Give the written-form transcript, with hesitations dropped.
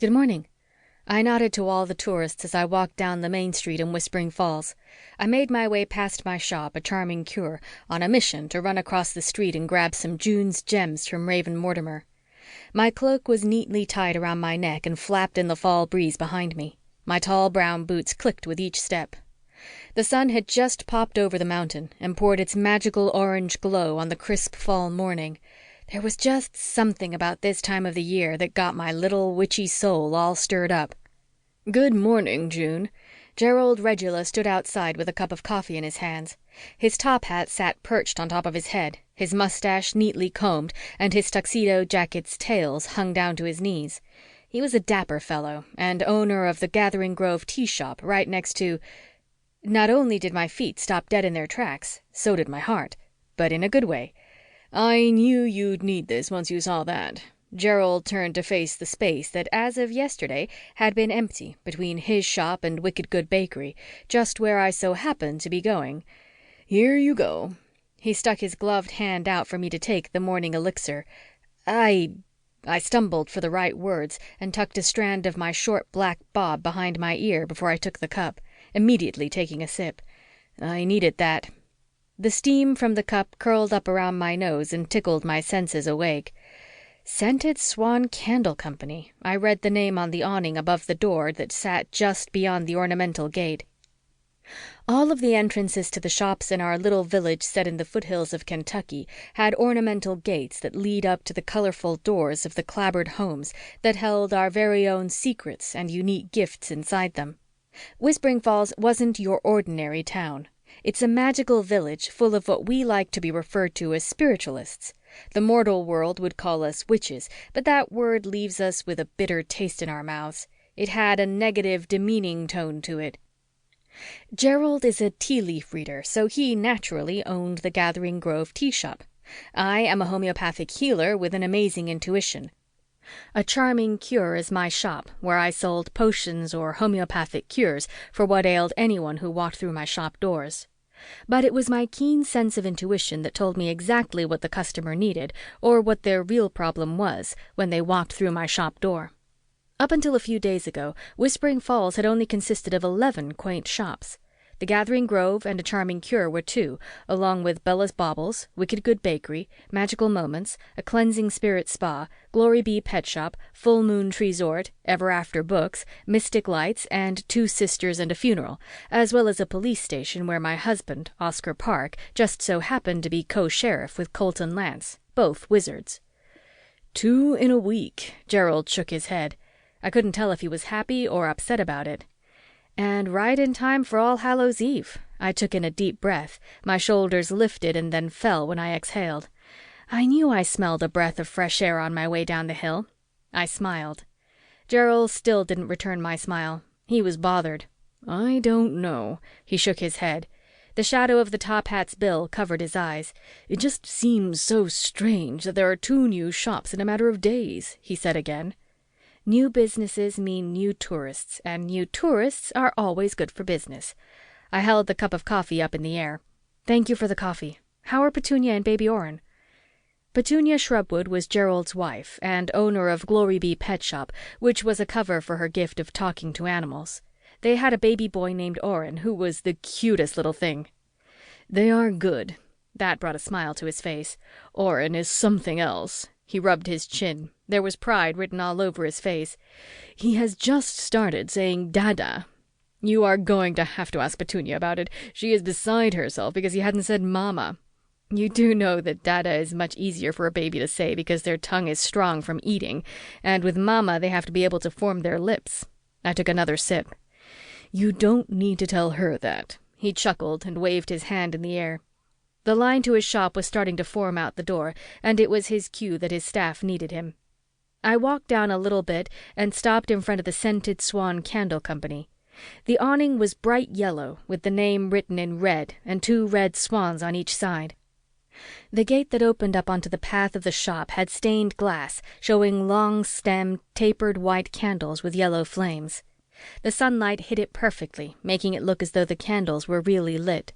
"Good morning." I nodded to all the tourists as I walked down the main street in Whispering Falls. I made my way past my shop, A Charming Cure, on a mission to run across the street and grab some June's gems from Raven Mortimer. My cloak was neatly tied around my neck and flapped in the fall breeze behind me. My tall brown boots clicked with each step. The sun had just popped over the mountain and poured its magical orange glow on the crisp fall morning. There was just something about this time of the year that got my little witchy soul all stirred up. "Good morning, June." Gerald Regula stood outside with a cup of coffee in his hands. His top hat sat perched on top of his head, his mustache neatly combed, and his tuxedo jacket's tails hung down to his knees. He was a dapper fellow and owner of the Gathering Grove tea shop right next to... Not only did my feet stop dead in their tracks, so did my heart, but in a good way. "I knew you'd need this once you saw that." Gerald turned to face the space that, as of yesterday, had been empty between his shop and Wicked Good Bakery, just where I so happened to be going. "Here you go." He stuck his gloved hand out for me to take the morning elixir. I stumbled for the right words and tucked a strand of my short black bob behind my ear before I took the cup, immediately taking a sip. I needed that. The steam from the cup curled up around my nose and tickled my senses awake. Scented Swan Candle Company. I read the name on the awning above the door that sat just beyond the ornamental gate. All of the entrances to the shops in our little village set in the foothills of Kentucky had ornamental gates that lead up to the colorful doors of the clapboard homes that held our very own secrets and unique gifts inside them. Whispering Falls wasn't your ordinary town. It's a magical village full of what we like to be referred to as spiritualists. The mortal world would call us witches, but that word leaves us with a bitter taste in our mouths. It had a negative, demeaning tone to it. Gerald is a tea leaf reader, so he naturally owned the Gathering Grove tea shop. I am a homeopathic healer with an amazing intuition. A Charming Cure is my shop, where I sold potions or homeopathic cures for what ailed anyone who walked through my shop doors. But it was my keen sense of intuition that told me exactly what the customer needed or what their real problem was when they walked through my shop door. Up until a few days ago, Whispering Falls had only consisted of 11 quaint shops. The Gathering Grove and A Charming Cure were 2, along with Bella's Baubles, Wicked Good Bakery, Magical Moments, A Cleansing Spirit Spa, Glory Bee Pet Shop, Full Moon Treesort, Ever After Books, Mystic Lights, and 2 Sisters and a Funeral, as well as a police station where my husband, Oscar Park, just so happened to be co-sheriff with Colton Lance, both wizards. 2 in a week, Gerald shook his head. I couldn't tell if he was happy or upset about it. And right in time for All Hallows Eve. I took in a deep breath. My shoulders lifted and then fell when I exhaled. I knew I smelled a breath of fresh air on my way down the hill. I smiled. Gerald still didn't return my smile. He was bothered. "I don't know." He shook his head. The shadow of the top hat's bill covered his eyes. "It just seems so strange that there are 2 new shops in a matter of days," he said again. New businesses mean new tourists, and new tourists are always good for business. I held the cup of coffee up in the air. "Thank you for the coffee. How are Petunia and baby Orrin?" Petunia Shrubwood was Gerald's wife and owner of Glory Bee Pet Shop, which was a cover for her gift of talking to animals. They had a baby boy named Orrin, who was the cutest little thing. "They are good." That brought a smile to his face. "Orrin is something else." He rubbed his chin. There was pride written all over his face. "He has just started saying dada. You are going to have to ask Petunia about it. She is beside herself because he hadn't said mama. You do know that dada is much easier for a baby to say because their tongue is strong from eating, and with mama they have to be able to form their lips." I took another sip. "You don't need to tell her that." He chuckled and waved his hand in the air. The line to his shop was starting to form out the door, and it was his cue that his staff needed him. I walked down a little bit and stopped in front of the Scented Swan Candle Company. The awning was bright yellow, with the name written in red and 2 red swans on each side. The gate that opened up onto the path of the shop had stained glass, showing long-stemmed, tapered white candles with yellow flames. The sunlight hit it perfectly, making it look as though the candles were really lit.